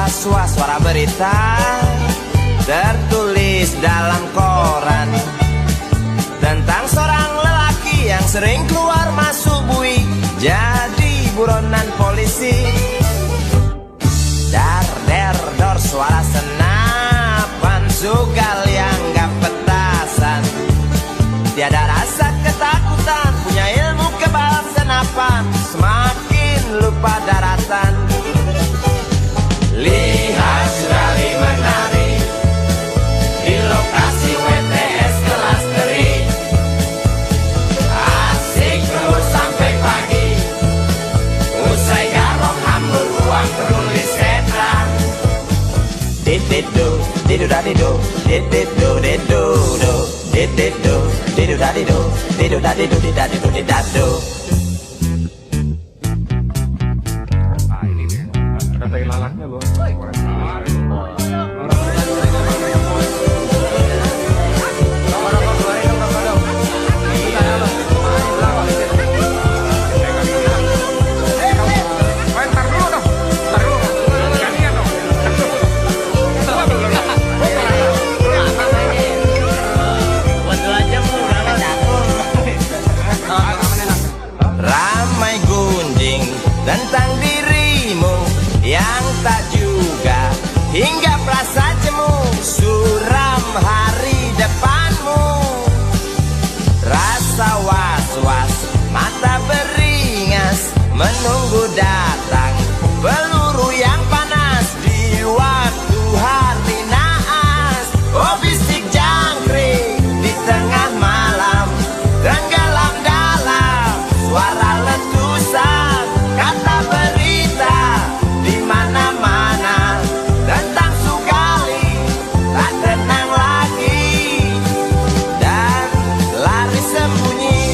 was-was suara berita tertulis dalam koran tentang seorang lelaki yang sering keluar masuk bui jadi buronan polisi. Dar der dor suara senapan sugal yang gak petasan, tiada rasa ketakutan, punya ilmu kebal senapan, semakin lupa daratan. Lihat sekali menari di lokasi WTS kelas teri, asik terus sampai pagi, usai garong hambur uang penulis setan. Dididu didu dadidu dididu didu do dididu didu dadidu didu dadidu didadidu didadu. Kata ilalaknya loh. Ramai gunjing tentang dirimu yang tak juga hingga perasa jemu, suram hari depanmu. Rasa was-was, mata beringas, menunggu datang peluru yang panas di waktu hari naas. Oh bisik jangkrik di tengah malam, tenggelam dalam suara letusan, kata berita di mana-mana tentang Sugali tak tenang lagi dan lari sembunyi.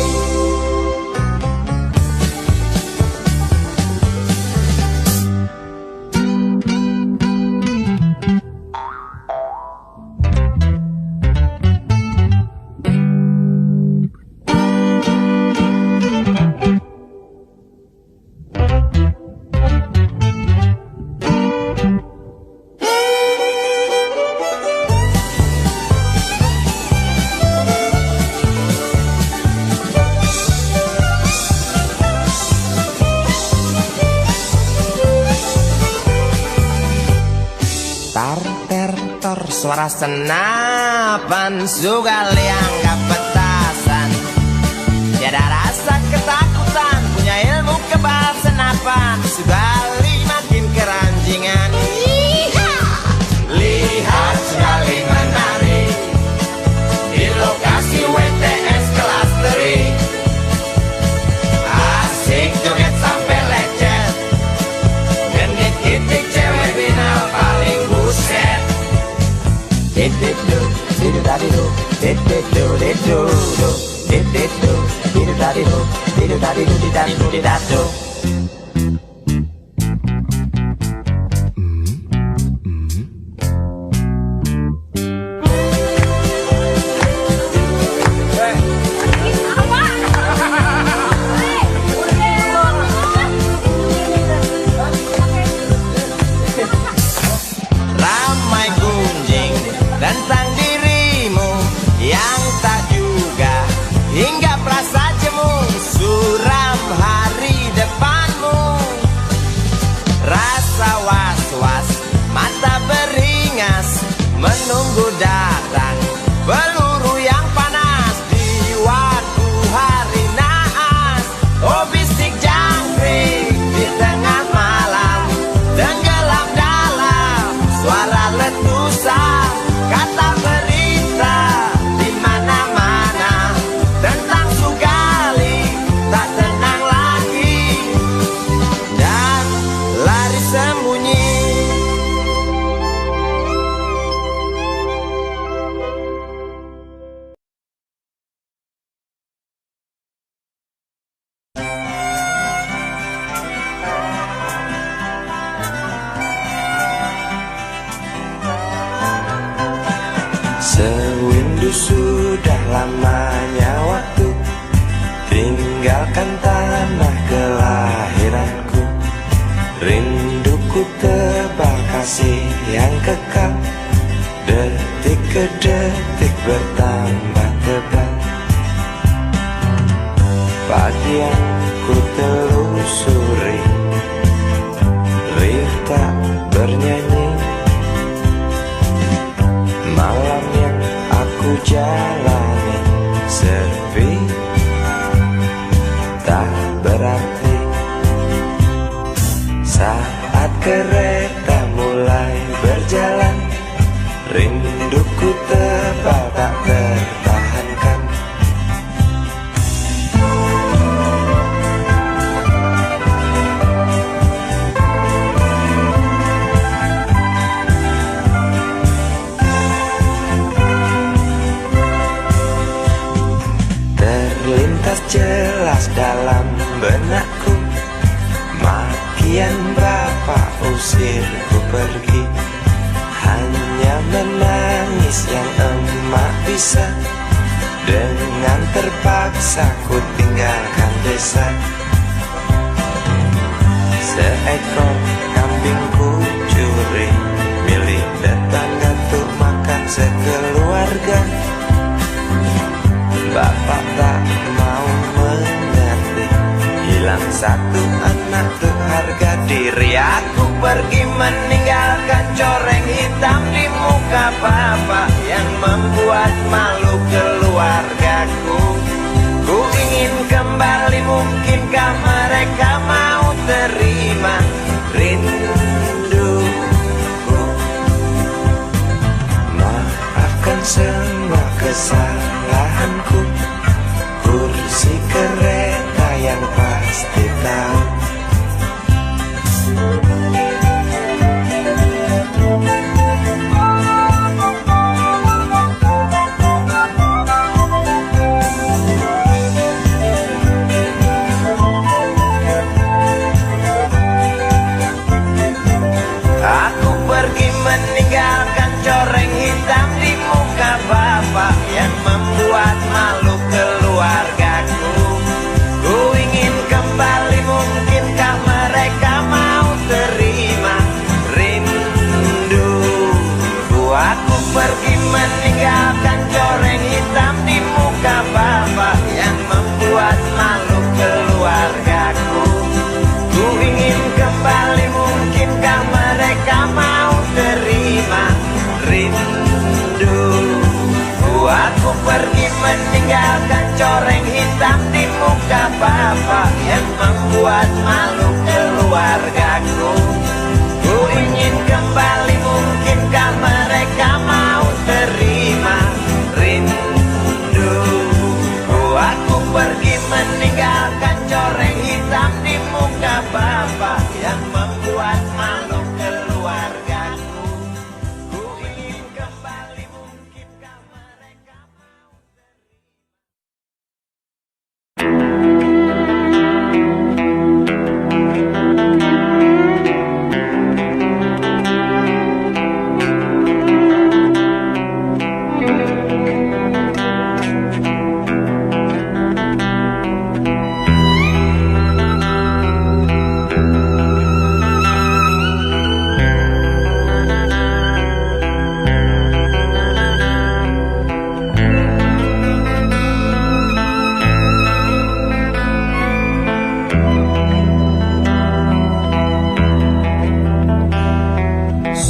Tar ter tor suara senapan sugal yang gak petasan, tiada rasa ketakutan, punya ilmu kebal senapan, Sugali makin keranjingan. Lihat Sugali menari di lokasi WTS kelas teri, asik joget sampai lecet, genit titik cewek binal paling buset. Dididu didu dadidu dididu didu do dididu didu dadidu didu dadidu didadidu didadu. Ramai gunjing tentang dirimu yang tak juga hingga perasa jemu, suram hari depanmu. Rasa was-was, mata beringas, menunggu datang peluru yang panas di waktu hari naas. Oh bisik jangkrik di tengah malam, tenggelam dalam suara letusan, kata berita di mana-mana tentang Sugali tak tenang lagi dan lari sembunyi. Sewindu sudah lamanya waktu tinggalkan tanah kelahiranku, rinduku terbakar kasih yang kekal, detik ke detik bertambah tebal. Pagi yang ku telusuri, riuh tak bernyanyi. Malam yang aku jalani sepi, tak berarti. Saat kereta mulai berjalan, rinduku tebal tak tertahankan. Terlintas jelas dalam benakku, makian bapak usirku pergi. Hanya menangis yang emak bisa, dengan terpaksa ku tinggalkan desa. Seekor kambing ku curi, milik tetangga untuk makan sekeluarga. Bapak tak mau mengerti, hilang satu anak tuh harga diri. Aku pergi meninggalkan coreng hitam di muka bapak yang membuat malu keluargaku. Ku ingin kembali, mungkinkah mereka mau terima rinduku? Maafkan semua kesalahanku, kursi kereta yang pasti tahu. Aku pergi meninggalkan coreng hitam di muka bapak yang membuat malu keluargaku. Ku ingin kembali, mungkinkah mereka mau terima rinduku? Aku pergi meninggalkan coreng hitam di muka bapak yang membuat malu keluargaku. Ku ingin kembali, mungkinkah mereka mau terima rinduku? Aku pergi meninggalkan coreng hitam di muka bapak yang membuat malu keluargaku. Ku ingin kembali, mungkinkah mereka mau terima rinduku? Aku pergi meninggalkan coreng hitam di muka bapak yang membuat malu keluargaku. Ku ingin kembali, mungkinkah mereka mau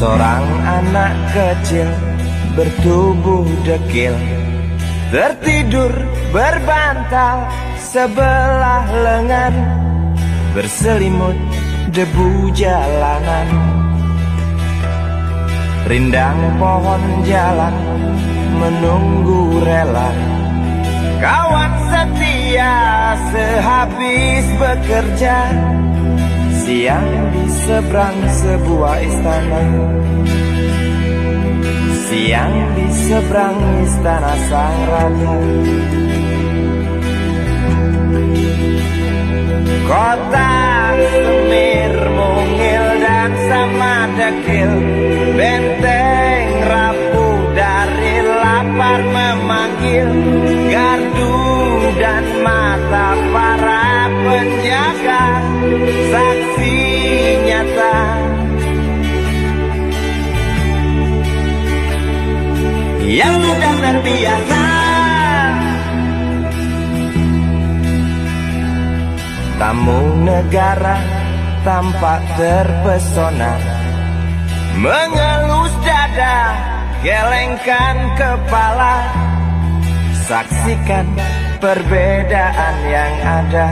Seorang anak kecil bertubuh dekil, tertidur berbantal sebelah lengan, berselimut debu jalanan. Rindang pohon jalan menunggu rela, kawan setia sehabis bekerja. Siang di seberang sebuah istana, siang di seberang istana sang raja. Kota Semir mungil dan sama dekil, benteng rapuh dari lapar memanggil. Gardu dan mata para penjaga, saksi nyata Tamu negara tampak terpesona, mengelus dada, gelengkan kepala. Saksikan perbedaan yang ada.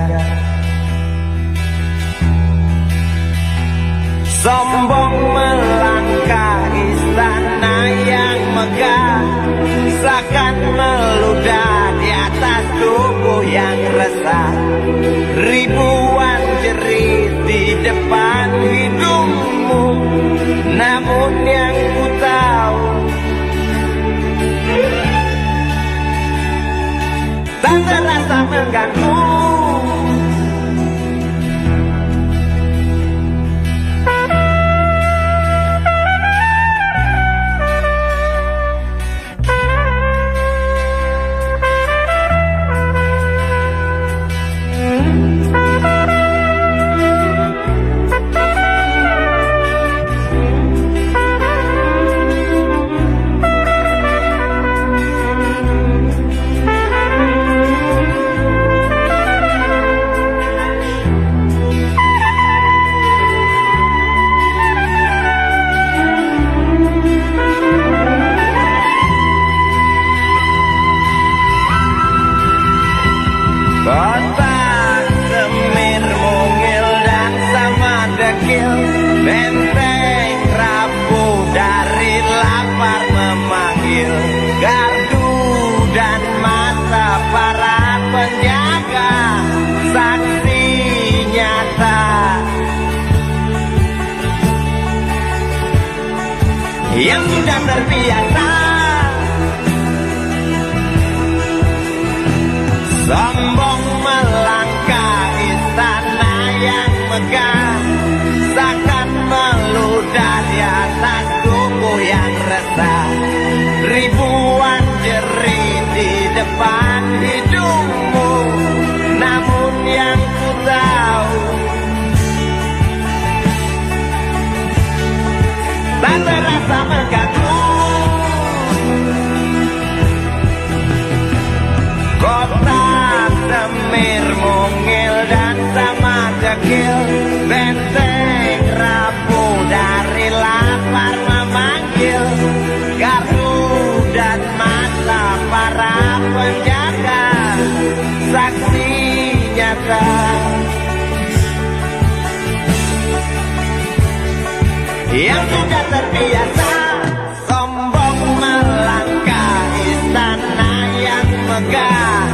Sombong melangkah istana yang megah, seakan meludah di atas tubuh yang resah. Ribuan jerit di depan hidungmu, namun yang ku tahu tak terasa mengganggu. Kota Semir mungil dan sama dekil, benteng rapuh dari lapar memanggil. Gardu dan mata para penjaga, saksi nyata yang sudah terbiasa. Sombong melangkah istana yang megah, seakan meludah di atas tubuh yang resah. Ribuan jerit di depan hidungmu, namun yang ku tahu tak terasa mengganggu. Kota Semir mungil dan sama dekil, benteng rapuh dari lapar memanggil. Gardu dan mata para penjaga, saksi nyata yang sudah terbiasa. Sombong melangkah istana yang megah,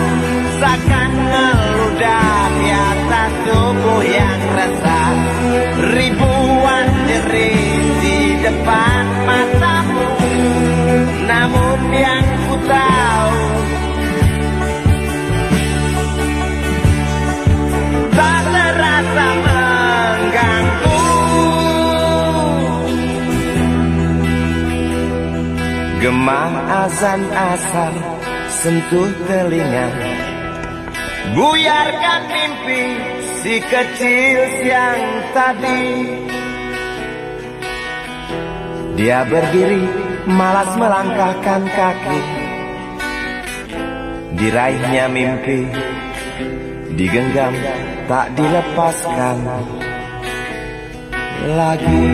seakan meludah di atas tubuh yang resah. Ribuan jerit di depan matamu, namun yang ku tahu tak terasa mengganggu. Gema azan asar sentuh telinga, buyarkan mimpi si kecil siang tadi. Dia berdiri malas melangkahkan kaki, diraihnya mimpi digenggam tak dilepaskan lagi.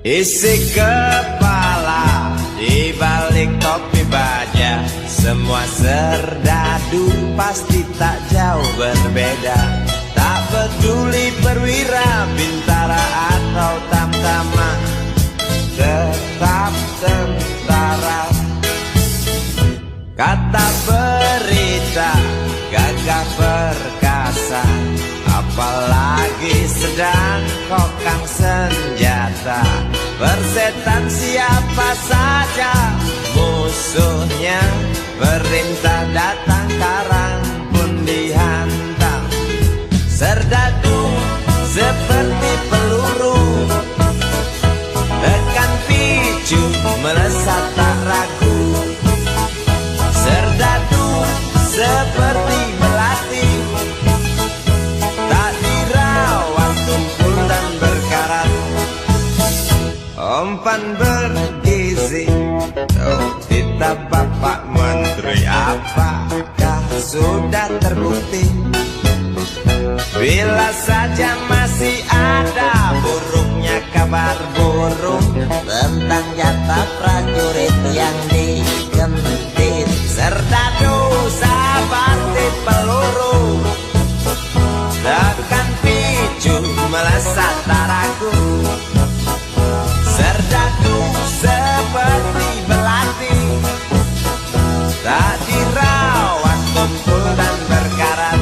Isi kepala di balik topi baja, semua serdadu pasti tak jauh berbeda. Tak peduli perwira, bintara atau tamtama, tetap tentara. Kata berita, gagah perkasa, apalagi sedang kokang senjata. Persetan siapa saja musuhnya, perintah datang karang pun dihantam. Serdadu seperti peluru, tekan picu melesat tak ragu. Serdadu seperti belati, tak dirawat tumpul dan berkarat. Umpan bergizi, oh kita Bapak Menteri, apakah sudah terbukti? Bila saja masih ada burungnya kabar burung tentang jatah prajurit yang digentit. Serdadu seperti peluru, tekan picu melesat tak ragu. Serdadu seperti belati, tak dirawat tumpul dan berkarat.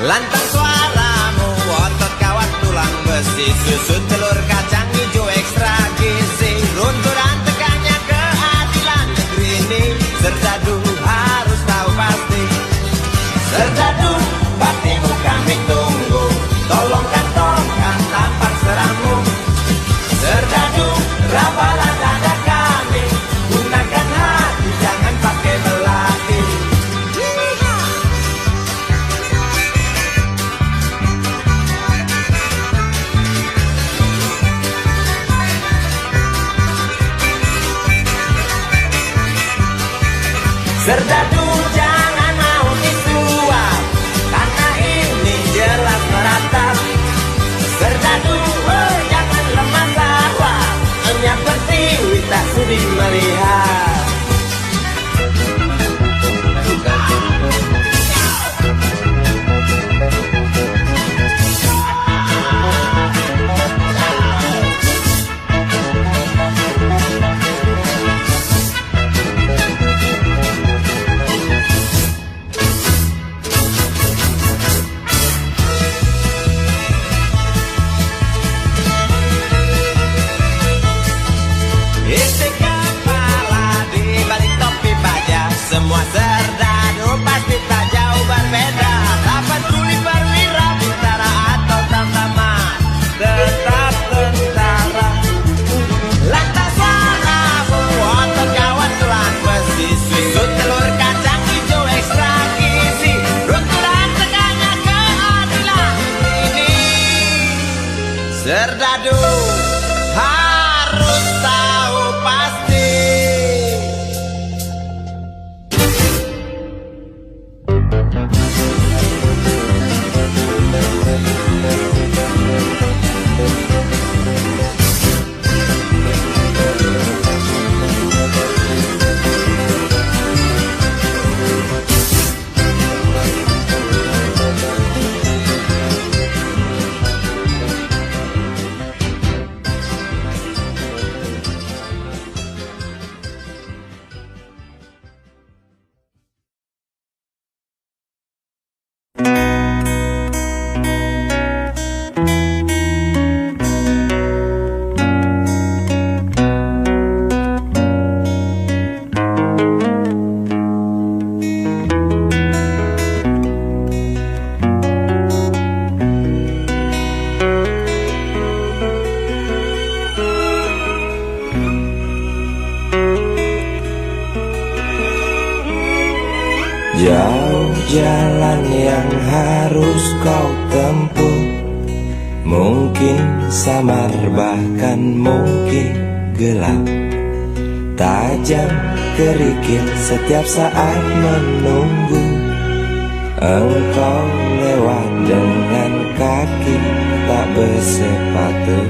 Lantang suaramu, otot kawat tulang besi, susu telur kacang hijau ekstra gizi. Runtuhan tegaknya keadilan negeri ini, Serdadu harus tahu pasti. Serdadu, baktimu kami tunggu, tolong kantongkan tampang serammu. Serdadu, rapalah dada kami, gunakan hati jangan pakai belati. Serdadu jangan mau disuap, karena ini jelas meratap. Serdadu oh, jangan lemah sawah, hanya pertiwi tak sudi melihat. Isi kepala di balik topi baja, semua serdadu pasti tak jauh berbeda. Tak peduli perwira bintara atau tamtama, tetap tentara. Lantas suaramu, otot kawan tulang besi, susu telur kacang hijau ekstra gizi. Runtuhan tegaknya keadilan ini, Serdadu harus tahu pasti. jalan yang harus kau tempuh, mungkin samar bahkan mungkin gelap, tajam kerikil setiap saat menunggu. Engkau lewat dengan kaki tak bersepatu.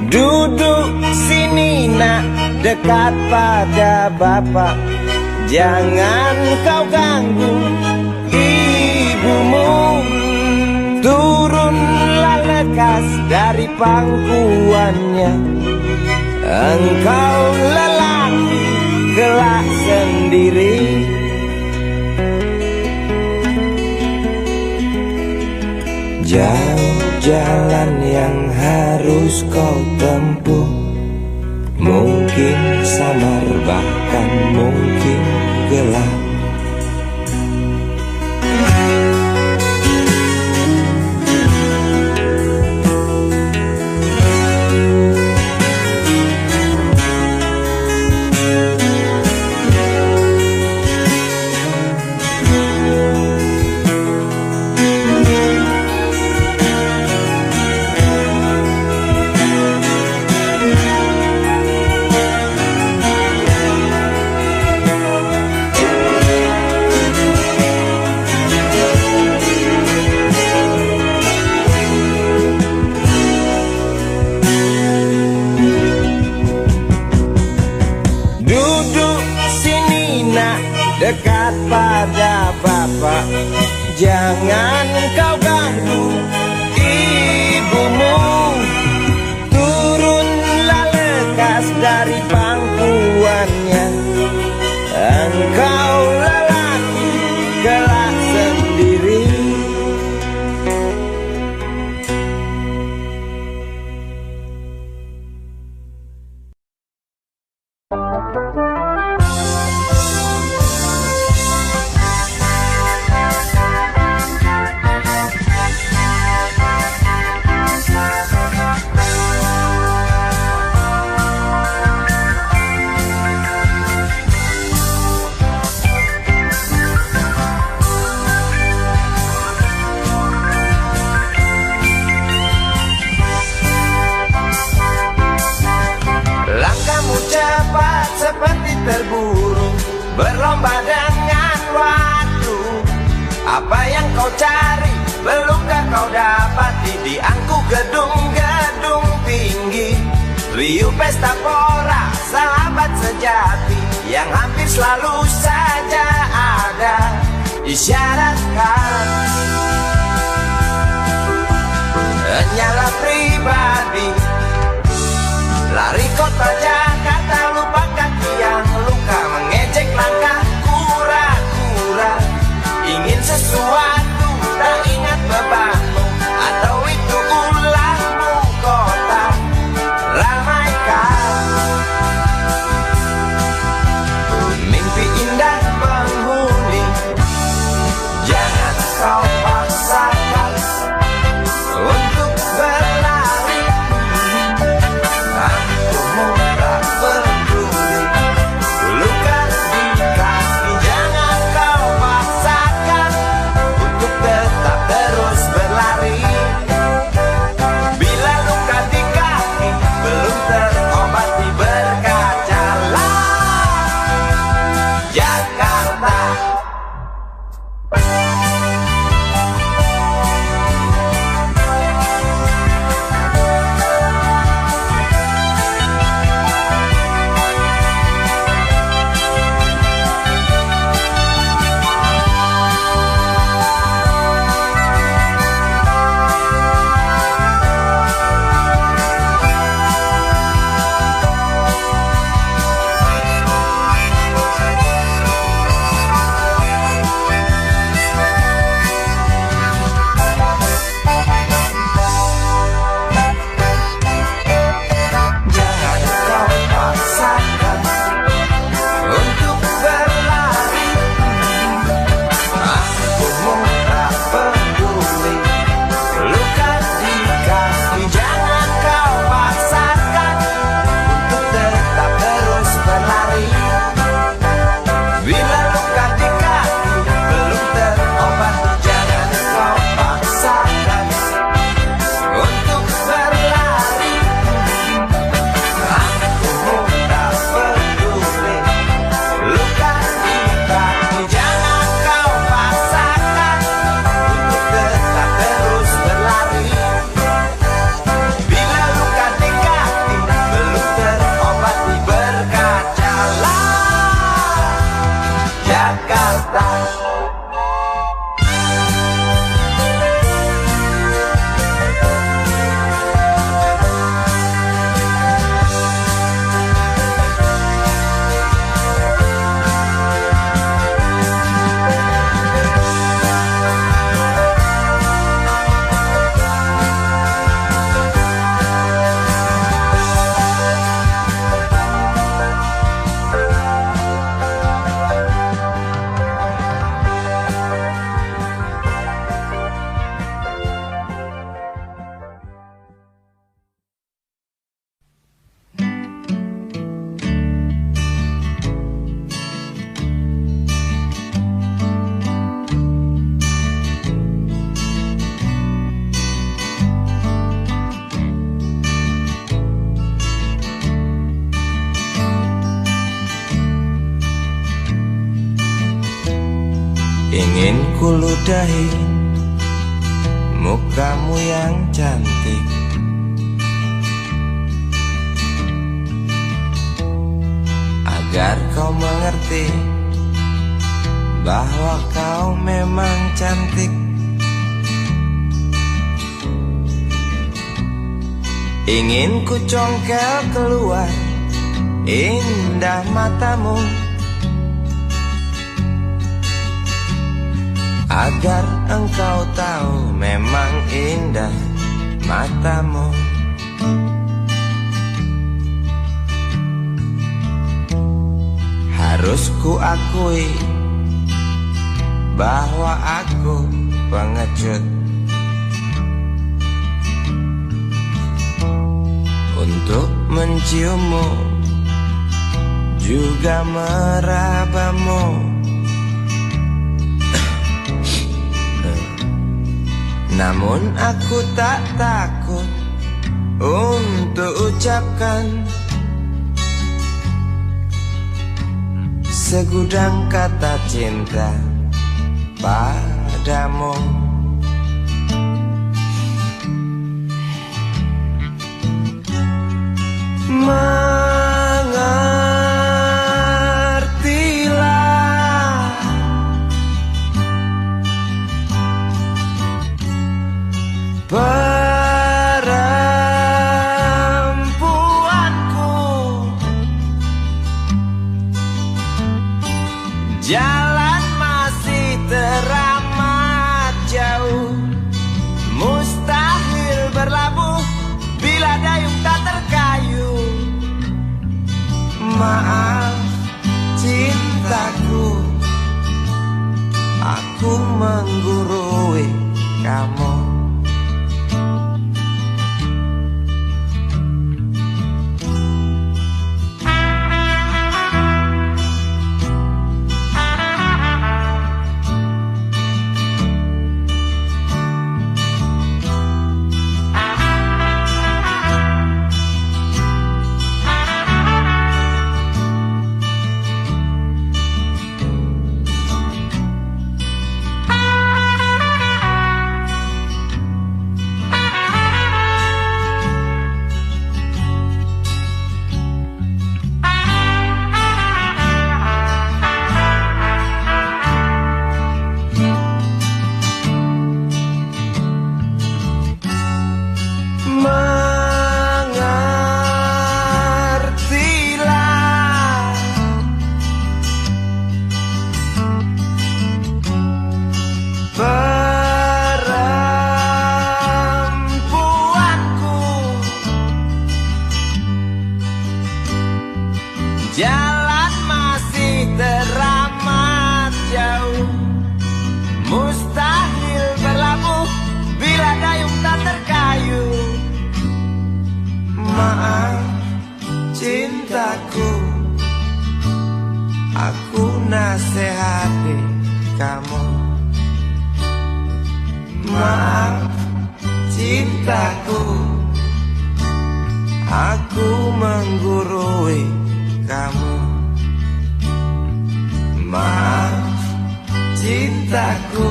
Duduk sini nak, dekat pada bapak, jangan kau ganggu ibumu. Turunlah lekas dari pangkuannya, engkau lelaki kelak sendiri. Jauh jalan yang harus kau tempuh, mungkin samar bahkan mungkin gelap. Dekat pada bapak, jangan kau ganggu ibumu. Turunlah lekas dari pangkuannya, engkau lelaki kelak sendiri. Seperti terburu, berlomba dengan waktu. Apa yang kau cari, belumkah kau dapati di angku gedung-gedung tinggi. Riuh pesta pora, sahabat sejati, yang hampir selalu saja ada. Isyaratkan nyala pribadi, lari kota Jakarta, lupa kaki yang luka, mengejek langkah kura-kura. Ingin sesuatu, tak ingat bebanmu, atau itu ulahmu kota ramaikan. Mimpi indah penghuni, jangan kau paksakan untuk berlari. Aku tak peduli, luka kuludahi mukamu yang cantik, agar kau mengerti bahwa kau memang cantik. Ingin ku congkel keluar indah matamu, agar engkau tahu memang indah matamu. Harus ku akui bahwa aku pengecut untuk menciummu, juga merabamu. Namun aku tak takut untuk ucapkan segudang kata cinta padamu. Mengertilah perempuanku, jalan masih teramat jauh, mustahil berlabuh bila dayung tak terkayuh. Maaf cintaku, aku menggurui kamu. Jalan masih teramat jauh, mustahil berlabuh bila dayung tak terkayuh. Maaf cintaku, aku nasihati kamu. Maaf cintaku, aku menggurui kamu. Maaf cintaku,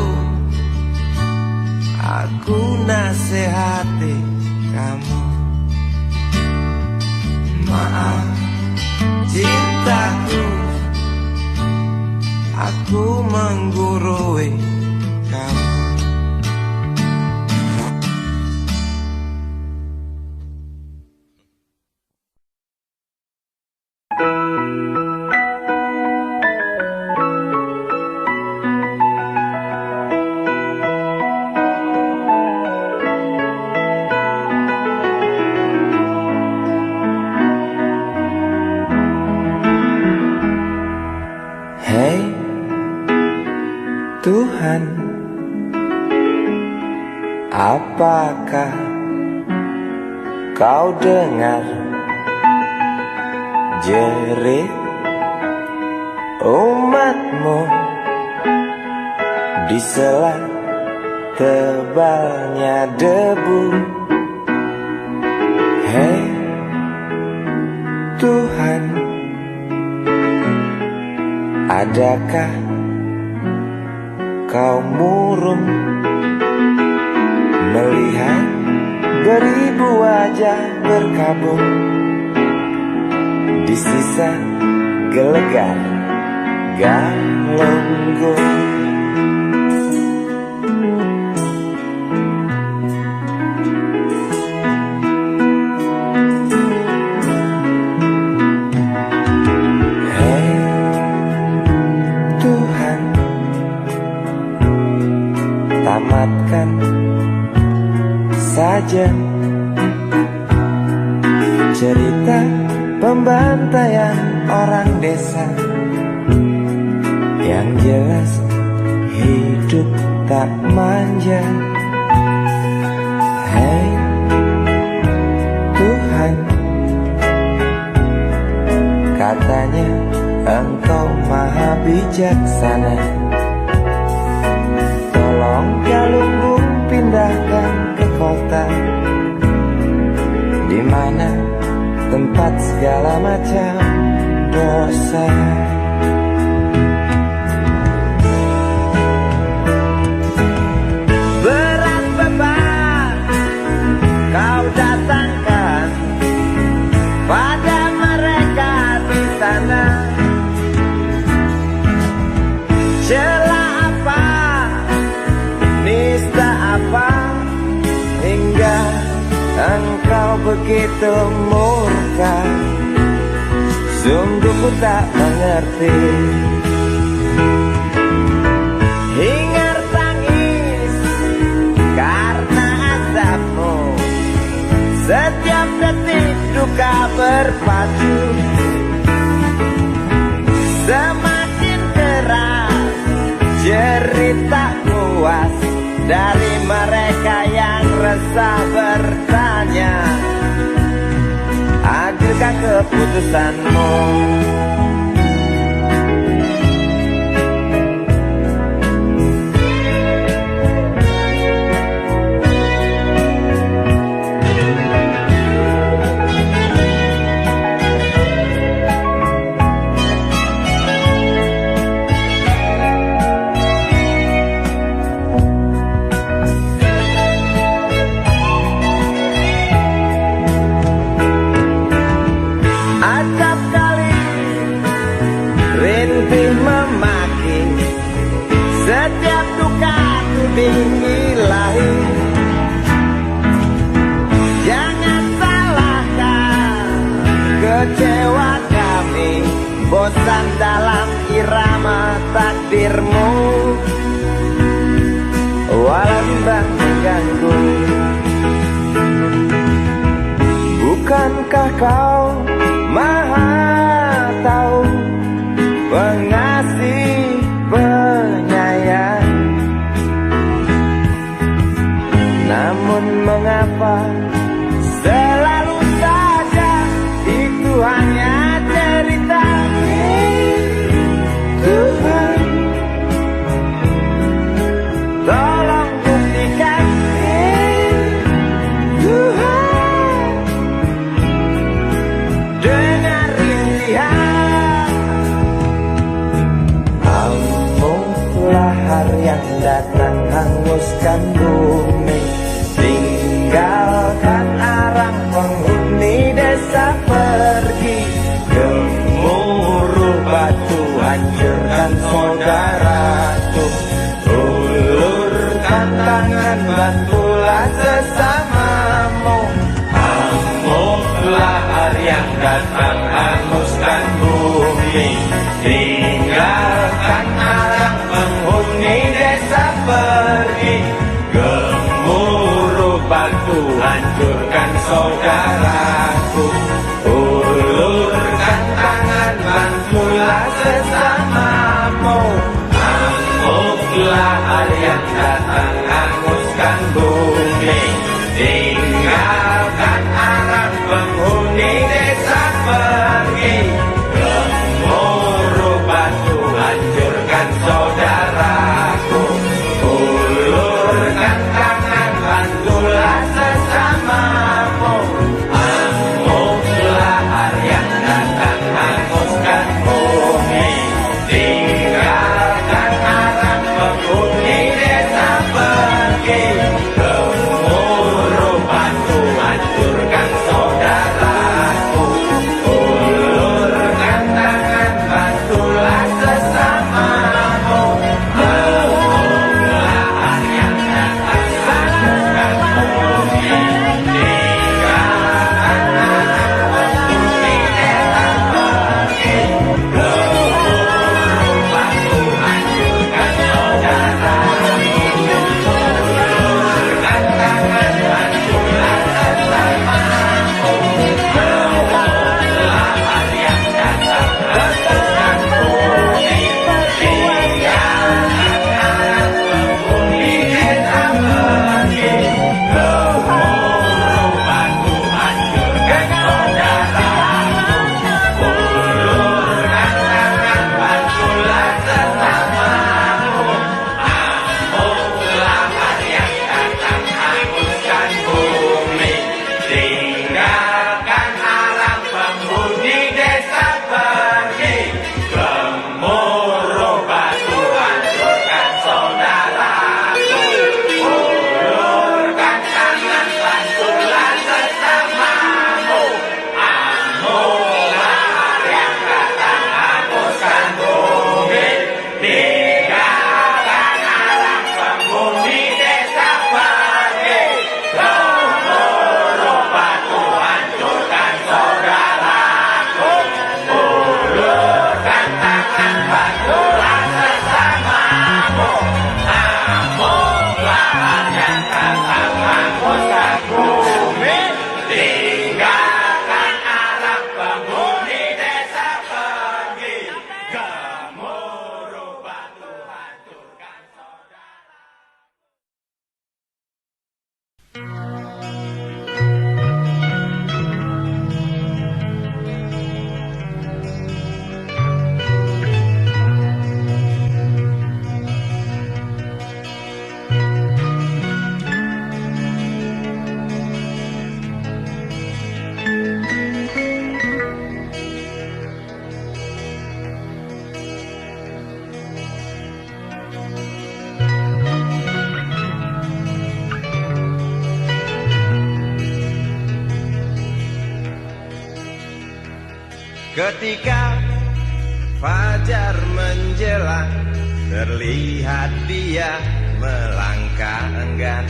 aku nasihati kamu. Maaf cintaku, aku menggurui kamu. Hei Tuhan, apakah kau dengar jerit umatmu di sela tebalnya debu? Hei Tuhan, adakah kau murung melihat beribu wajah berkabung di sisa gelegar Galunggung. Hei Tuhan, tamatkan saja cerita pembantaian orang desa. Yang jelas hidup tak manja. Hei Tuhan, katanya Engkau maha bijaksana. Tolong Galunggung pindahkan ke kota, di mana tempat segala macam dosa. Berat beban kau datangkan pada mereka di sana. Celah apa, nista apa, hingga engkau begitu murka. Sungguh ku tak mengerti. Hingar tangis karena azabmu, setiap detik duka berpacu. Semakin keras cerita puas dari mereka yang resah bertanya, adilkah keputusanmu? Acap kali rintih memaki, setiap duka tuding ilahi. Jangan salahkan kecewa kami, bosan dalam irama takdirmu. Walau bimbang mengganggu, bukankah kau Maha tahu, pengasih penyayang? Namun mengapa selalu saja itu hanya cerita? Tuhan, tolong buktikan. Tuhan, dengar rintihan. Amuklah hari yang datang hanguskan bumi, tinggalkan arang penghuni desa pergi. Gemuruh batu hancurkan saudaraku, ulurkan tangan bantulah sesamamu. Amuklah hari yang datang hanguskan bumi, tinggalkan arang penghuni desa pergi. Gemuruh batu hancurkan saudaraku, ulurkan tangan bantulah sesamamu. Amuklah hari yang datang hanguskan bumi, tinggalkan arang penghuni desa pergi. Gemuruh batu hancurkan saudaraku, ulurkan tangan bantulah sesamamu. Amuklah Tinggalkan alam penghuni desa pergi. Gemuruh batu hancurkan saudaraku. Ulurkan tangan bantulah sesamamu. Amulah yang datang hapuskan bumi. Tinggalkan alam penghuni desa pergi. Gemuruh batu hancurkan saudaraku. Ulurkan tangan bantulah sesamamu. Amulah yang datang hapuskan bumi. Tinggalkan alam penghuni desa pergi. Gemuruh batu hancurkan saudara. Ketika fajar menjelang, terlihat dia melangkah enggan,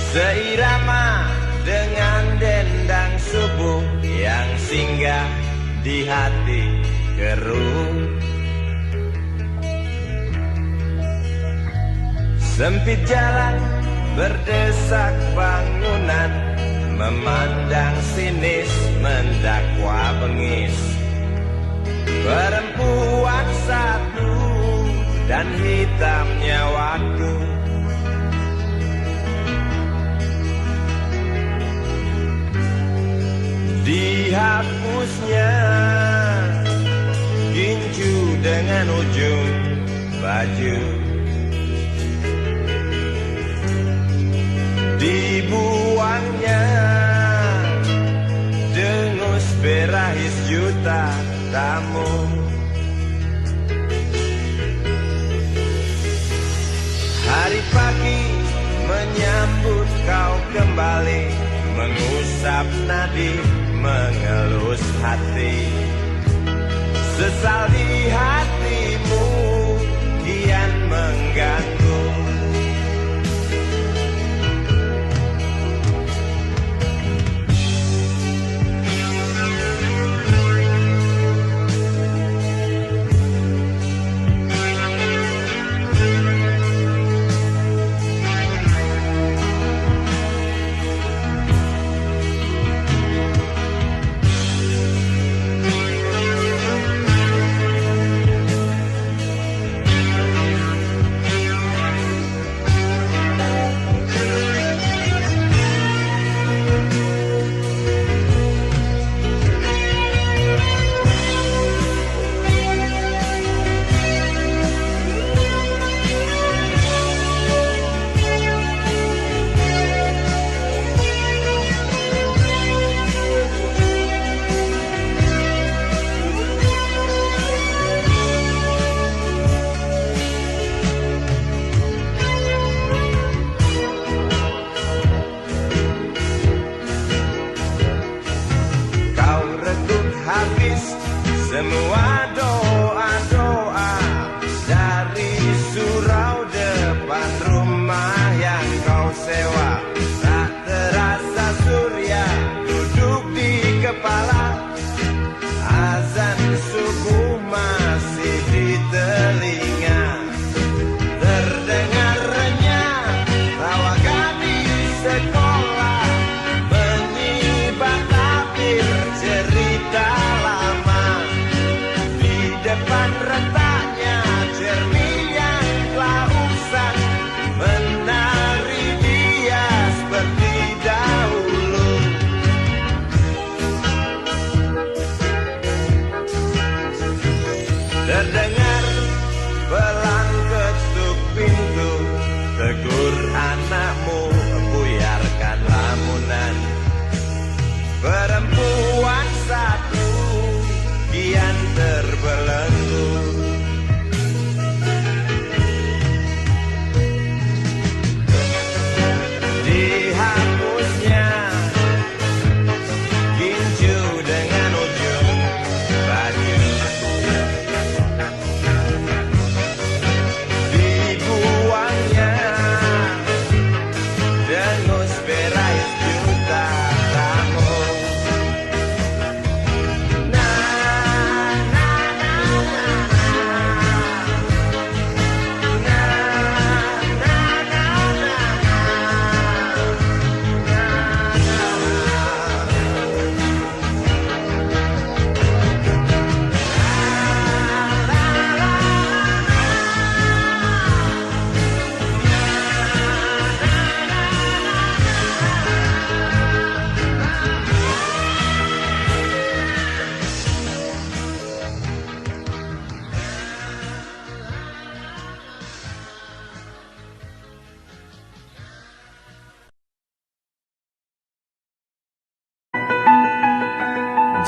seirama dengan dendang subuh yang singgah di hati keruh. Sempit jalan berdesak bangunan, memandang sinis mendakwa bengis. Perempuan satu dan hitamnya waktu. Dihapusnya gincu dengan ujung baju. Dibuangnya dengus berahis juta tamu. Hari pagi menyambut kau kembali, mengusap nadi, mengelus hati. Sesal di hatimu kian mengganggu.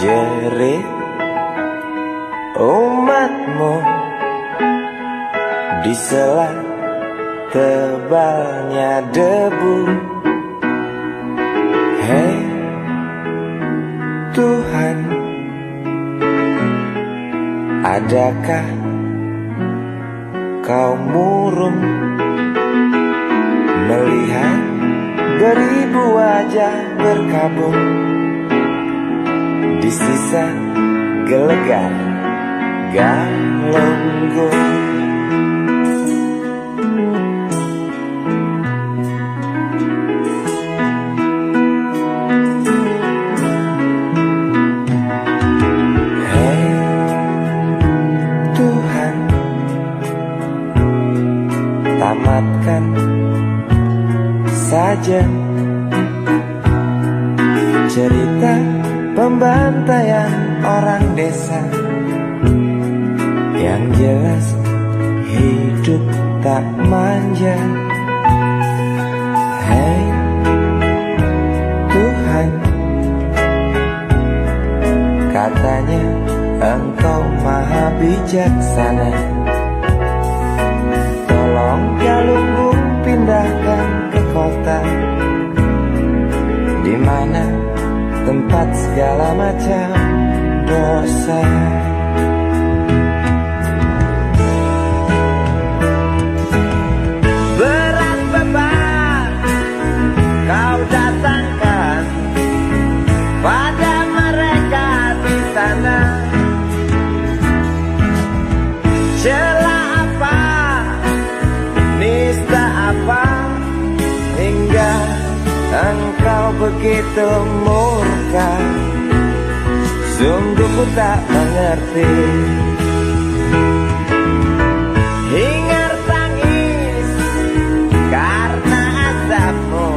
jerit umatmu di sela tebalnya debu. Hei Tuhan, adakah kau murung melihat beribu wajah berkabung di sisa gelegar Galunggung? Hei Tuhan, tamatkan saja cerita pembantaian orang desa. Yang jelas hidup tak manja. Hei Tuhan, katanya Engkau maha bijaksana. Tolong Galunggung pindahkan ke kota, di mana tempat segala macam dosa. Berat beban kau datangkan pada mereka di sana. Celah apa, nista apa, hingga Engkau begitu murka. Sungguh ku tak mengerti. Hingar tangis karena azabmu,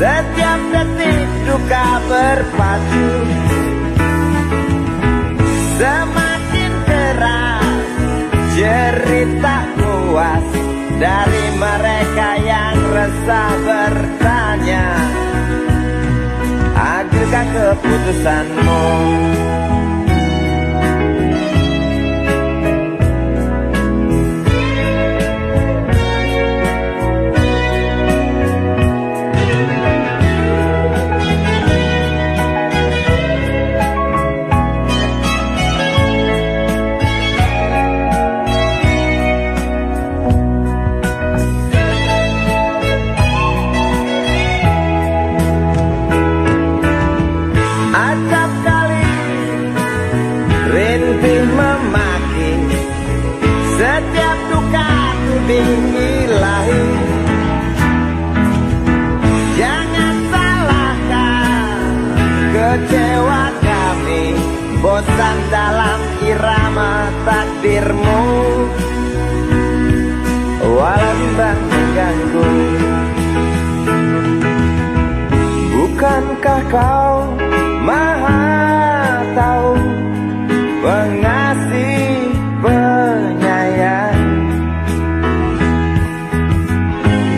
setiap detik duka berpacu. Semakin keras jerit tak puas dari mereka yang resah bertanya, adilkah keputusanmu? Acap kali rintih memaki, setiap duka ku diilahi. Jangan salahkan kecewa kami, bosan dalam irama takdirmu. Walau bimbang mengganggu, bukankah kau Maha tahu, pengasih penyayang?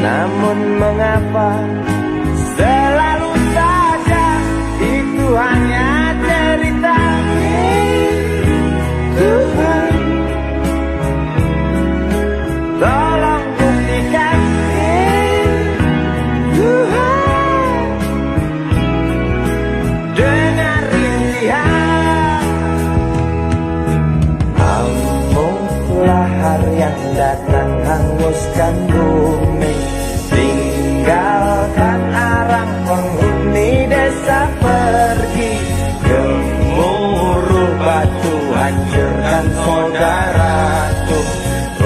Namun mengapa selalu saja itu hanya cerita? Tuhan, tolong buktikan. Tuhan, dengar rintihan. Lahar yang datang hanguskan bumi, tinggalkan arang penghuni desa pergi. Gemuruh batu hancurkan saudaraku,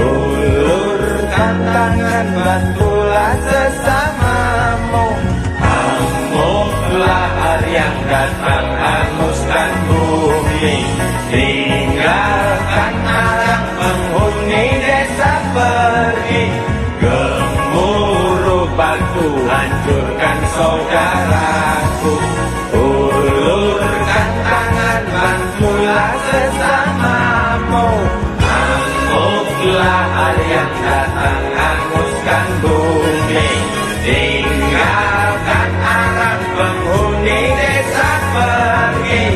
ulurkan tangan bantulah sesamamu. Lahar yang datang hanguskan bumi, tinggalkan arang penghuni desa pergi. Gemuruh batu hancurkan saudaraku, ulurkan tangan bantulah sesamamu. Lahar yang datang hanguskan bumi, tinggalkan arang penghuni desa pergi.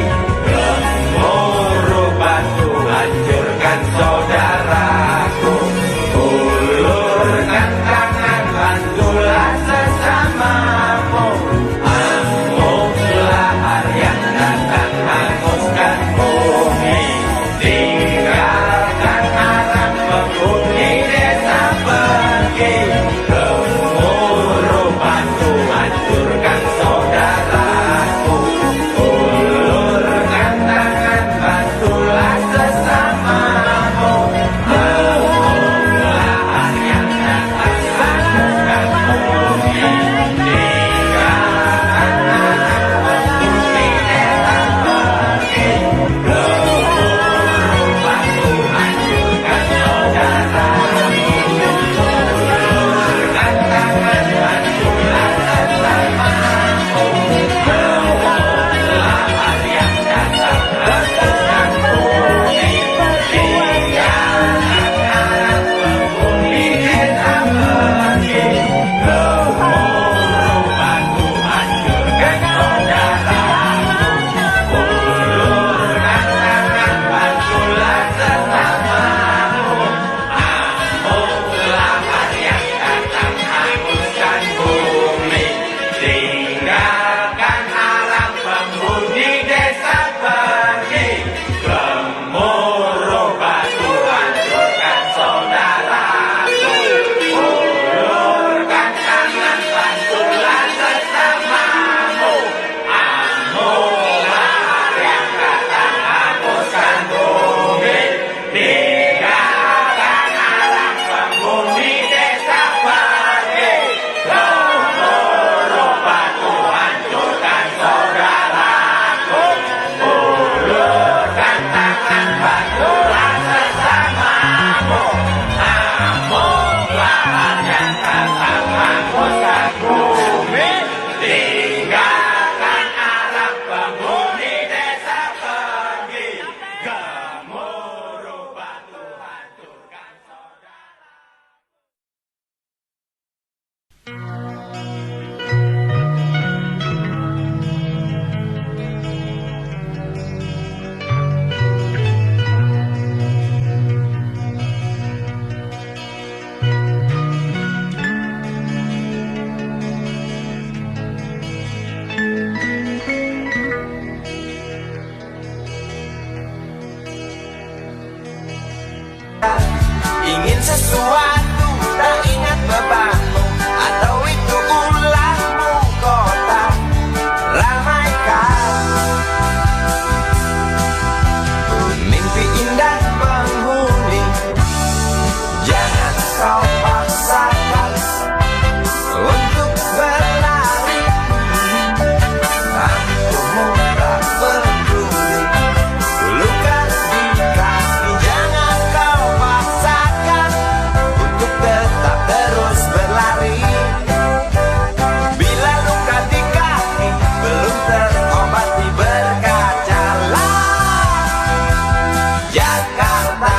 terobati berkat jalan Jakarta.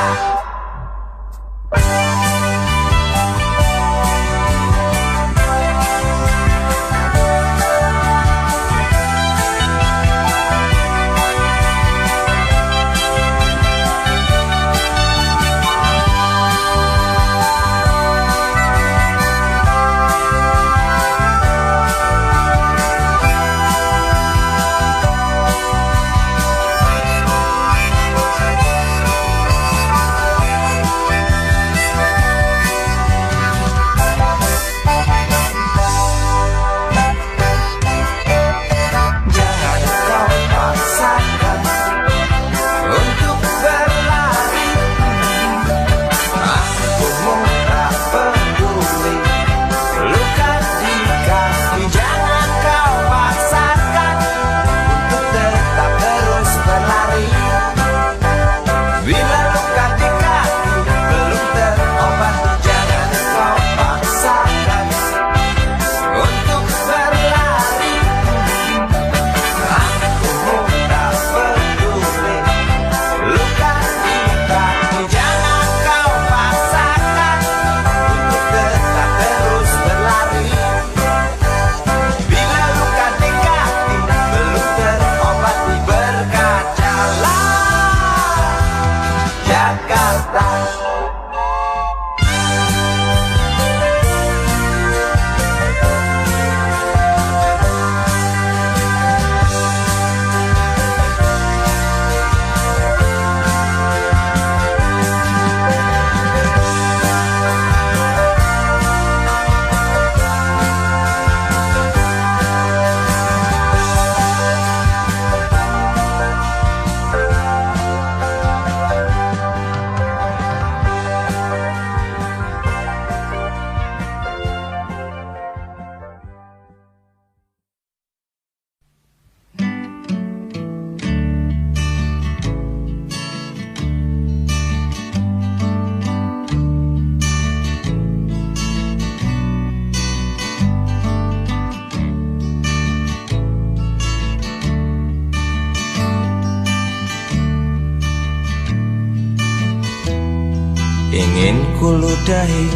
Ingin kuludahi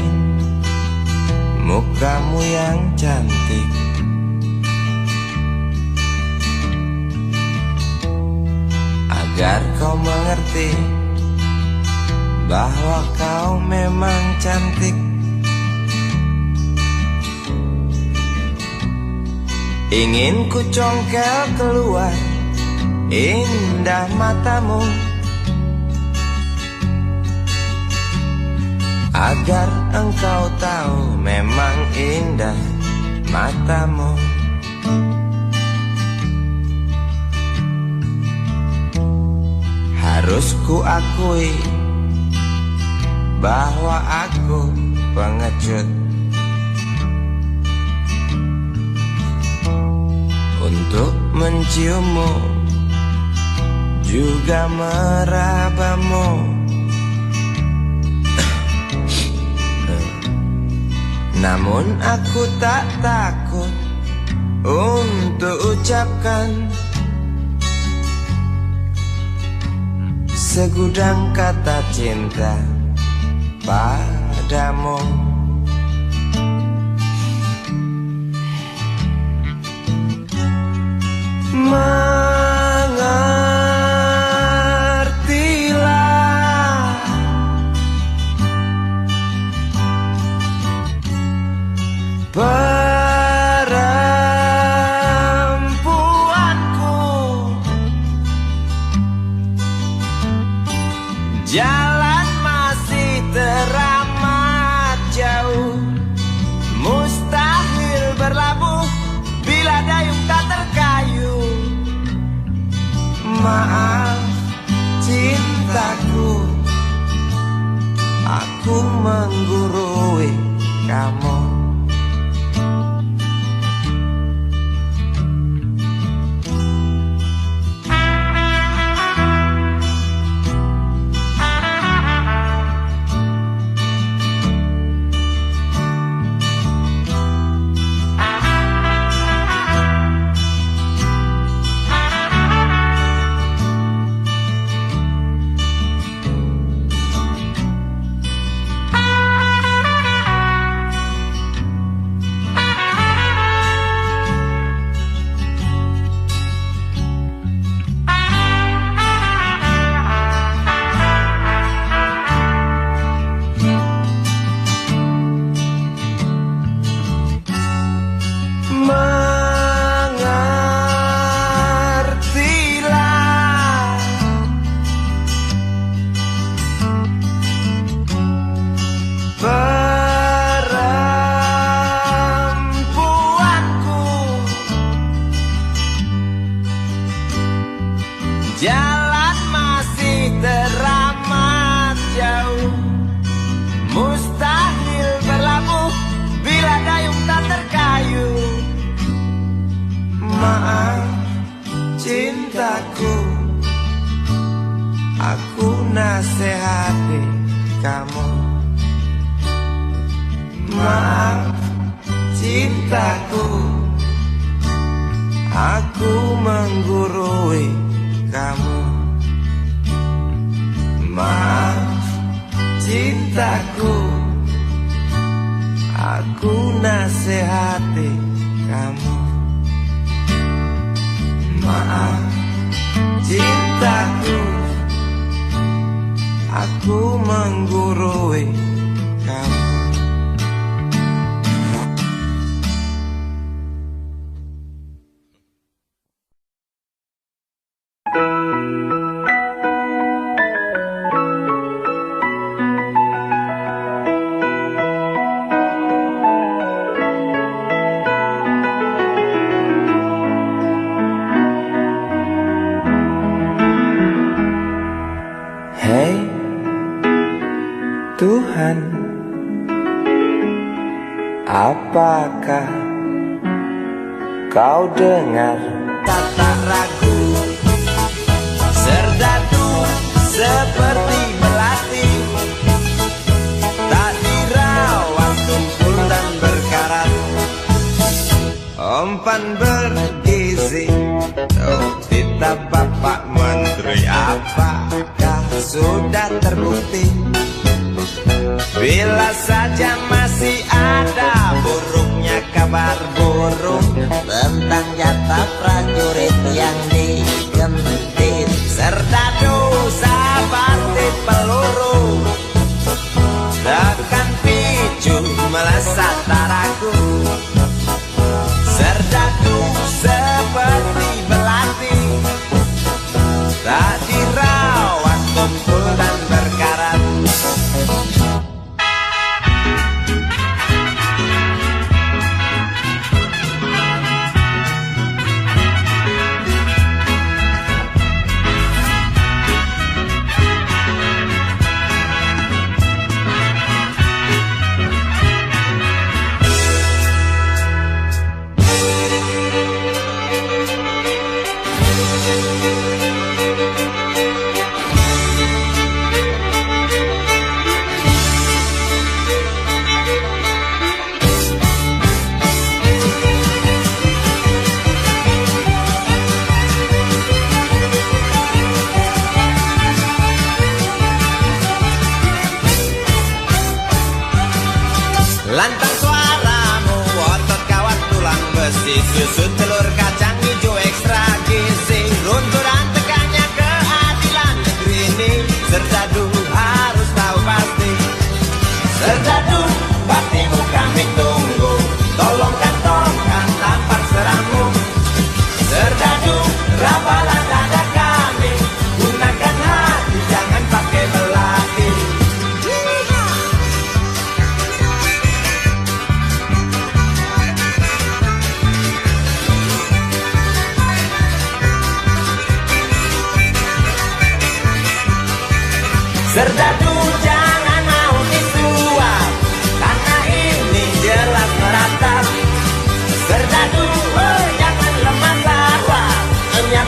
mukamu yang cantik, agar kau mengerti bahwa kau memang cantik. Ingin ku congkel keluar indah matamu, agar engkau tahu memang indah matamu. Harus ku akui bahwa aku pengecut untuk menciummu juga merabamu. Namun aku tak takut untuk ucapkan segudang kata cinta padamu. Mengertilah perempuanku, jalan masih teramat jauh, mustahil berlabuh bila dayung tak terkayuh. Maaf cintaku, aku menggurui kamu. Jalan masih teramat jauh, mustahil berlabuh bila dayung tak terkayuh. Maaf cintaku, aku nasihati kamu. Maaf cintaku, aku menggurui kamu. Maaf cintaku, aku nasihati kamu. Maaf cintaku, aku menggurui kamu. Hei Tuhan, apakah kau dengar kata ragu, serdadu seperti melati, tak dirawat tumpul dan berkarat, umpan bergizi. Oh, titah Bapak Menteri, apakah sudah terbukti? Bila saja masih ada buruknya kabar burung tentang jatah prajurit yang digentit, serdadu seperti peluru, tekan picu melesat daraku. Serdadu seperti belati, tak dirawat tumpul dan berkarat. Lantang suaramu, otot kawat tulang besi, susu telur kacang hijau ekstra gizi, runtuh dan tegaknya keadilan negeri ini. Serdadu harus tahu pasti, serdadu baktimu kami tunggu, tolong kantongkan tampar serammu. Serdadu rapalah dada kami, gunakan hati jangan pakai belati. Serdadu jangan mau disuap, karena ini jelas meratap. Serdadu jangan lemah lawak, hanya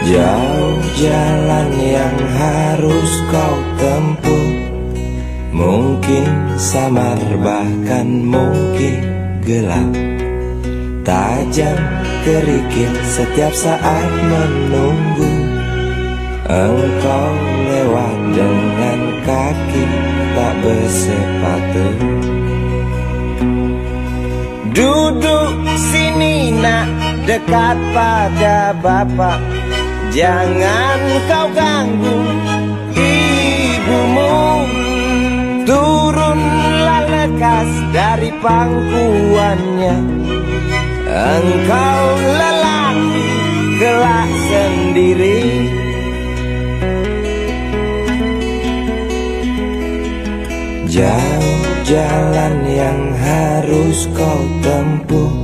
Jauh jalan yang harus kau tempuh, mungkin samar bahkan mungkin gelap, tajam kerikil setiap saat menunggu. Engkau lewat dengan kaki tak bersepatu. Duduk sini nak, dekat pada bapak, jangan kau ganggu ibumu. Turunlah lekas dari pangkuannya, engkau lelaki kelak sendiri. Jauh jalan yang harus kau tempuh,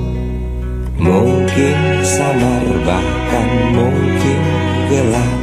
mungkin samar bahkan mungkin gelap.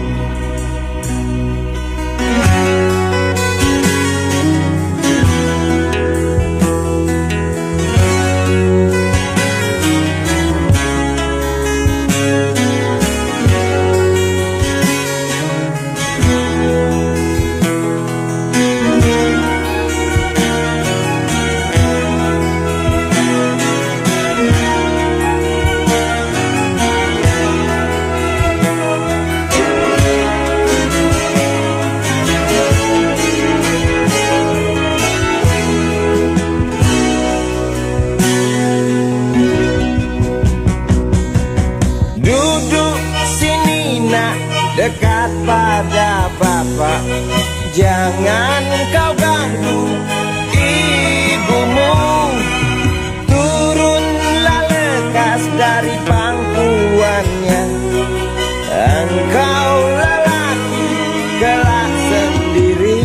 Dekat pada bapak, jangan kau ganggu ibumu. Turunlah lekas dari pangkuannya, engkau lelaki kelak sendiri.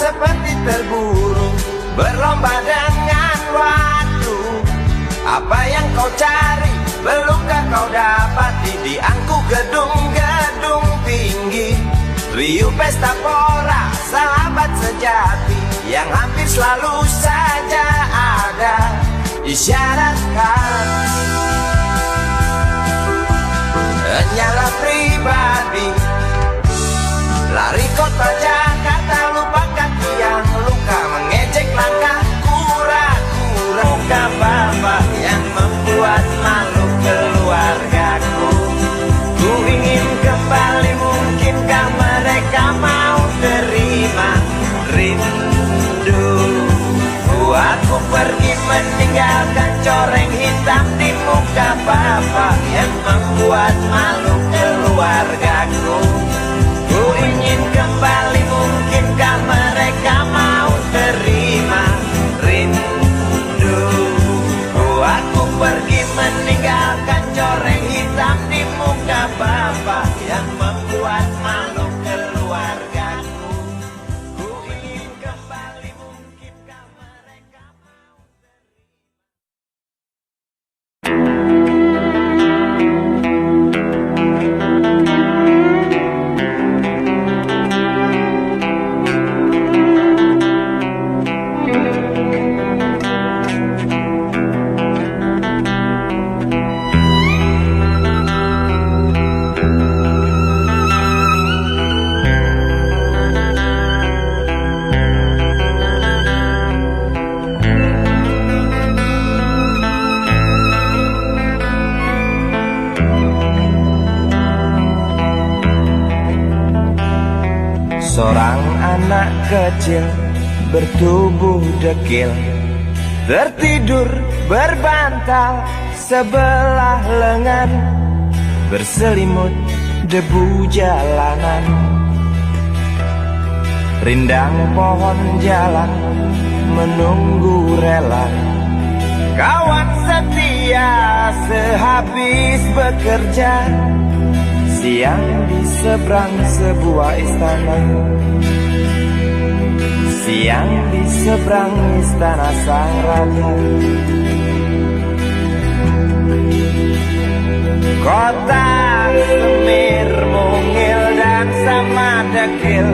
Seperti terburu, berlomba dengan waktu. Apa yang kau cari, belumkah kau dapati di angku gedung-gedung tinggi. Riuh pesta pora, sahabat sejati yang hampir selalu saja ada. Isyaratkan nyala pribadi, lari kota Jakarta, lupakan tiang luka, mengejek langkah kura-kura. Muka bapak yang membuat malu keluargaku. Ku ingin kembali, mungkinkah mereka mau terima rindu? Aku pergi meninggalkan coreng hitam di muka bapak yang membuat malu keluargaku. Ku ingin kembali, mungkinkah mereka mau terima rindu? Aku pergi meninggalkan coreng hitam di muka bapak yang membuat malu keluargaku. Ku ingin kembali, mungkinkah mereka mau seorang anak kecil bertubuh dekil, tertidur berbantal sebelah lengan, berselimut debu jalanan. Rindang pohon jalan menunggu rela. Kawan setia sehabis bekerja, siang di seberang sebuah istana. Siang di seberang istana sang raja. Kota Semir, mungil dan sama dekil,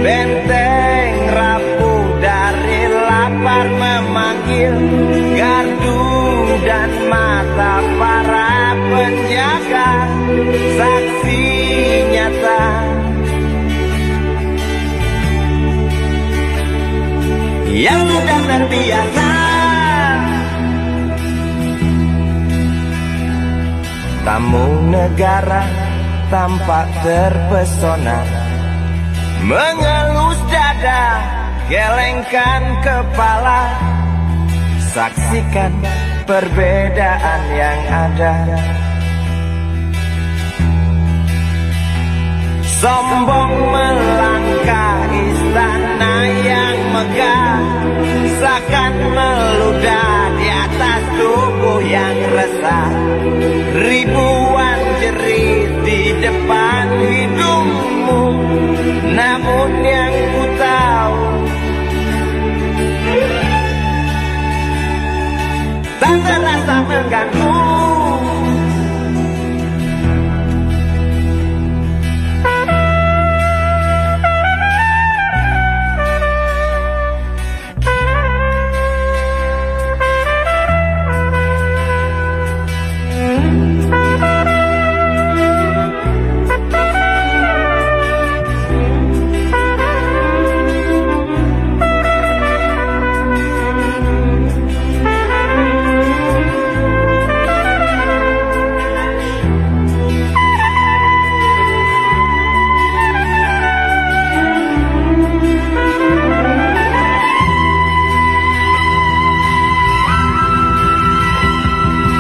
benteng rapuh dari lapar memanggil. Gardu dan mata para penjaga, saksi nyata yang sudah terbiasa. Tamu negara tampak terpesona, mengelus dada, gelengkan kepala. Saksikan perbedaan yang ada. Sombong melangkah istana yang megah, seakan meludah di atas tubuh yang resah. Ribuan jerit di depan hidungmu, namun yang ku tahu tak terasa mengganggu.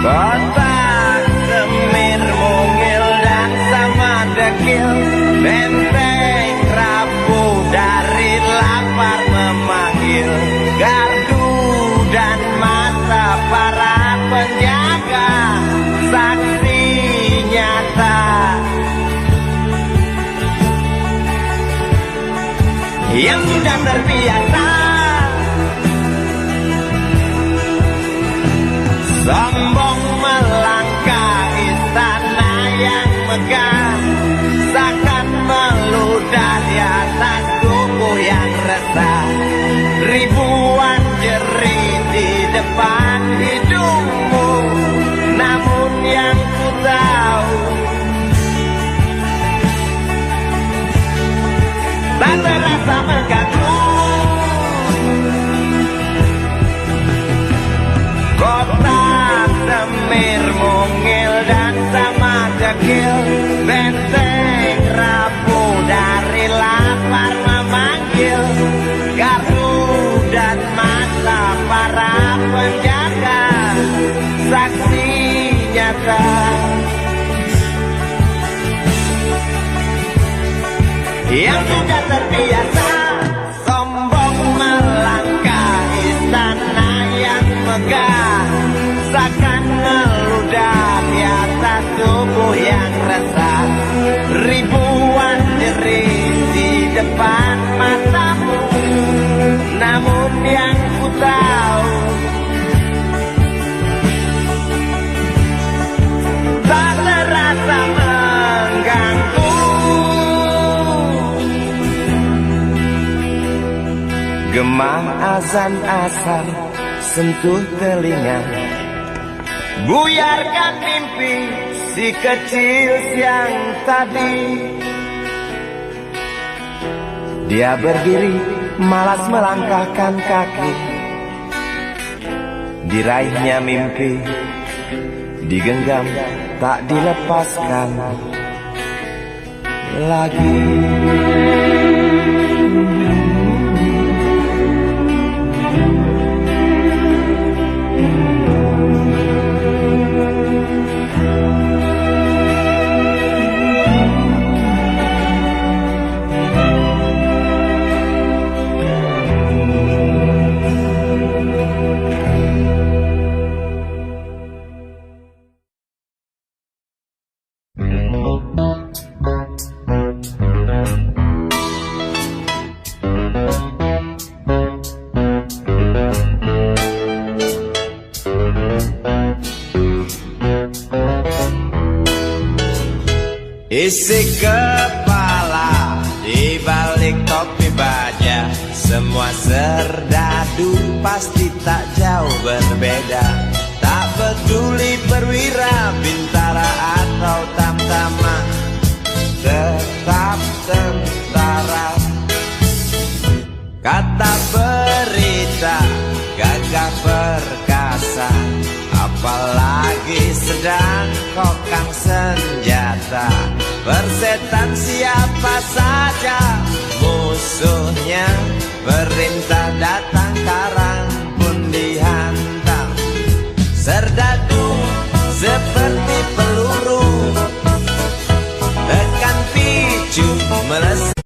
Kota Semir, mungil dan sama dekil, benteng rapuh dari lapar memanggil. Gardu dan mata para penjaga, saksi nyata yang sudah terbiasa. Sombong melangkah istana yang megah, seakan meludah di atas tubuh yang resah. Ribuan jerit di depan hidungmu, namun yang ku tahu tak terasa mengganggu. Kota Semir, mungil dan sama dekil, benteng rapuh dari lapar memanggil. Gardu dan mata para penjaga, saksi nyata yang sudah terbiasa. Sombong melangkah istana yang megah, seakan meludah di atas tubuh yang resah. Ribuan jerit di depan matamu, namun yang ku tahu tak terasa mengganggu. Gemah azan asar sentuh telinga, buyarkan mimpi si kecil siang tadi. Dia berdiri malas melangkahkan kaki, diraihnya mimpi, digenggam tak dilepaskan lagi. Isi kepala di balik topi baja, semua serdadu pasti tak jauh berbeda. Tak peduli perwira, bintara atau tamtama, tetap tentara. Kata berita gagah perkasa, apalagi sedang kokang senjata. Persetan siapa saja musuhnya, perintah datang karang pun dihantam. Serdadu seperti peluru, tekan picu melesat.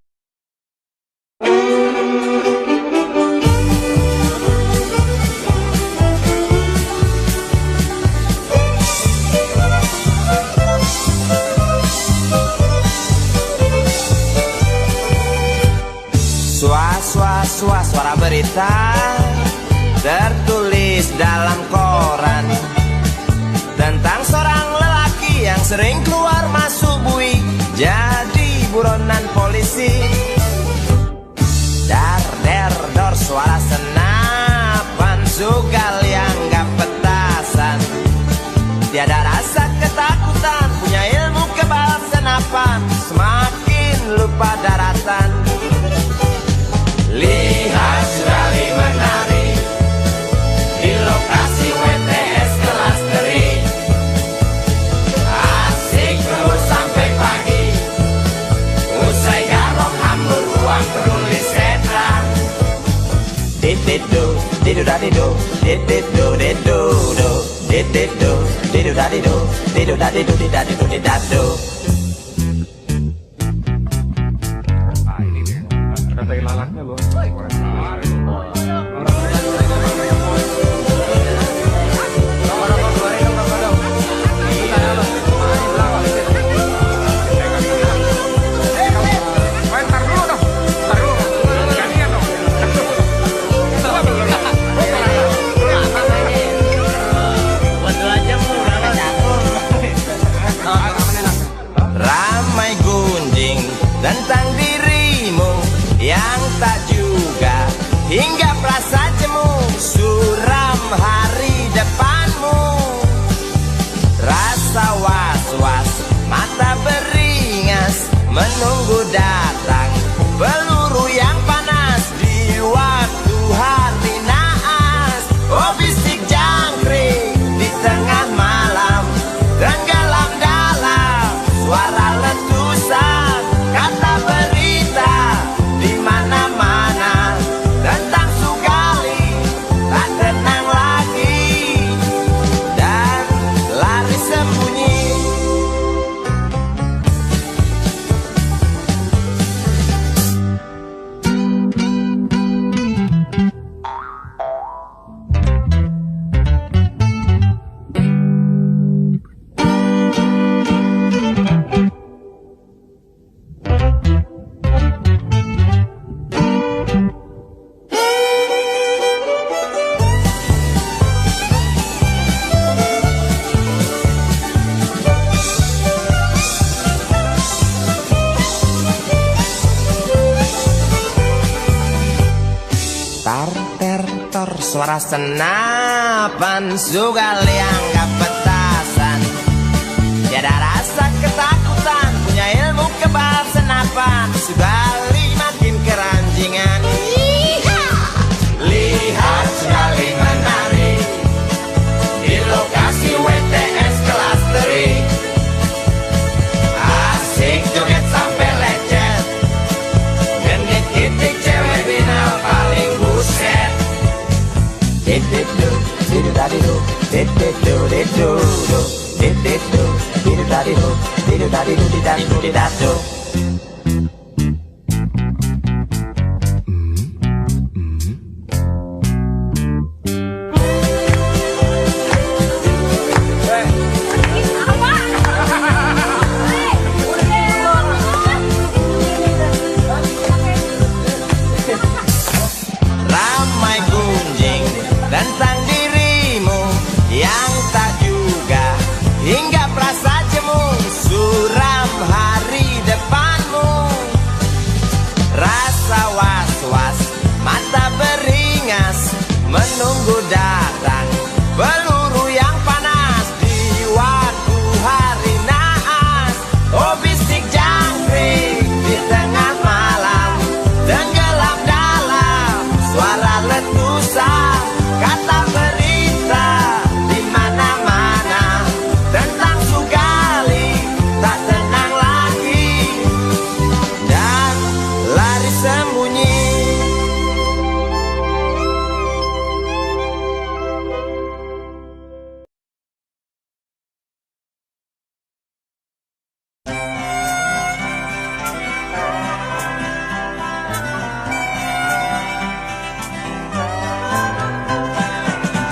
Suara berita tertulis dalam koran tentang seorang lelaki yang sering keluar masuk bui, jadi buronan polisi. Dar der dor suara senapan, sugal yang gak petasan, tiada rasa ketakutan, punya ilmu kebal senapan, semakin lupa daratan. Lihat sekali menari di lokasi WTS kelas teri, asik terus sampai pagi, usai garong hambur uang penulis setan. Dididu, didu dadidu, dididu didu do, dididu, didu dadidu, didu dadidu didadidu didadu. Ratain lalaknya loh. Ramai gunjing tentang dirimu yang tak juga, hingga perasa jemu suram hari depanmu. Rasa was-was, mata beringas, menunggu datang peluru yang panas di waktu hari naas. Oh bisik jangkrik di tengah malam, tenggelam dalam suara letusan. Kata berita di mana-mana tentang Sugali tak tenang lagi dan lari sembunyi. Tar suara senapan, sugal yang gak petasan, tiada rasa ketakutan, punya ilmu kebal senapan. Sugali makin keranjingan. Lihat Sugali menari di lokasi WTS kelas teri, asik joget sampai lecet, genit titik cewek binal paling buset. Dididu, didu dadidu, dididu didu do, dididu, didu dadidu, didu dadidu didadidu didadu. Ramai gunjing tentang dirimu yang tak juga, hingga perasa jemu suram hari datang peluru yang panas di waktu hari naas. Oh bisik jangkrik di tengah malam, tenggelam dalam suara letusan. Kata berita di mana-mana tentang Sugali tak tenang lagi dan lari sembunyi.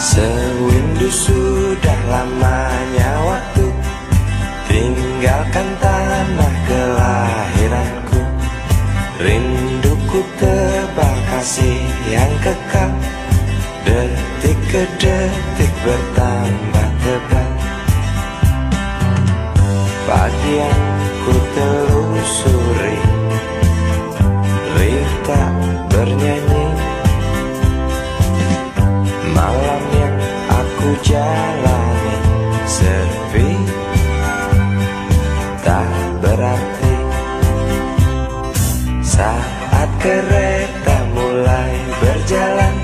Sewindu sudah lamanya waktu tinggalkan tanah kelahiranku. Rinduku tebal kasih yang kekal, detik ke detik bertambah tebal. Pagi yang ku telusuri, riuh tak bernyanyi. Malam yang aku jalani sepi, tak berarti. Saat kereta mulai berjalan,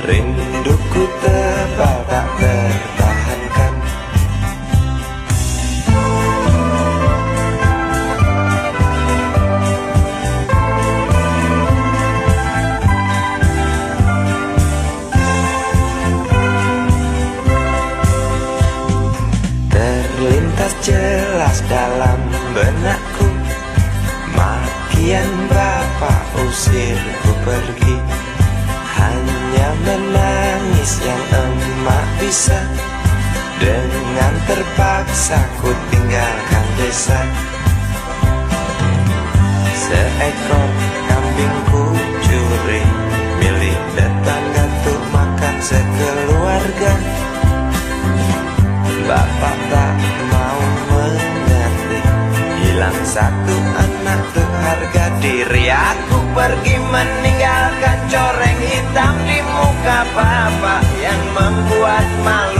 rinduku tebal tak tertahankan. Terlintas jelas dalam benakku, makian bapak usirku pergi. Hanya menangis yang emak bisa, dengan terpaksa ku tinggalkan desa. Seekor kambing ku curi milik tetangga untuk makan sekeluarga. Bapak tak mau mengerti, hilang satu anak berharga diri. Aku pergi meninggalkan coreng hitam di muka bapak yang membuat malu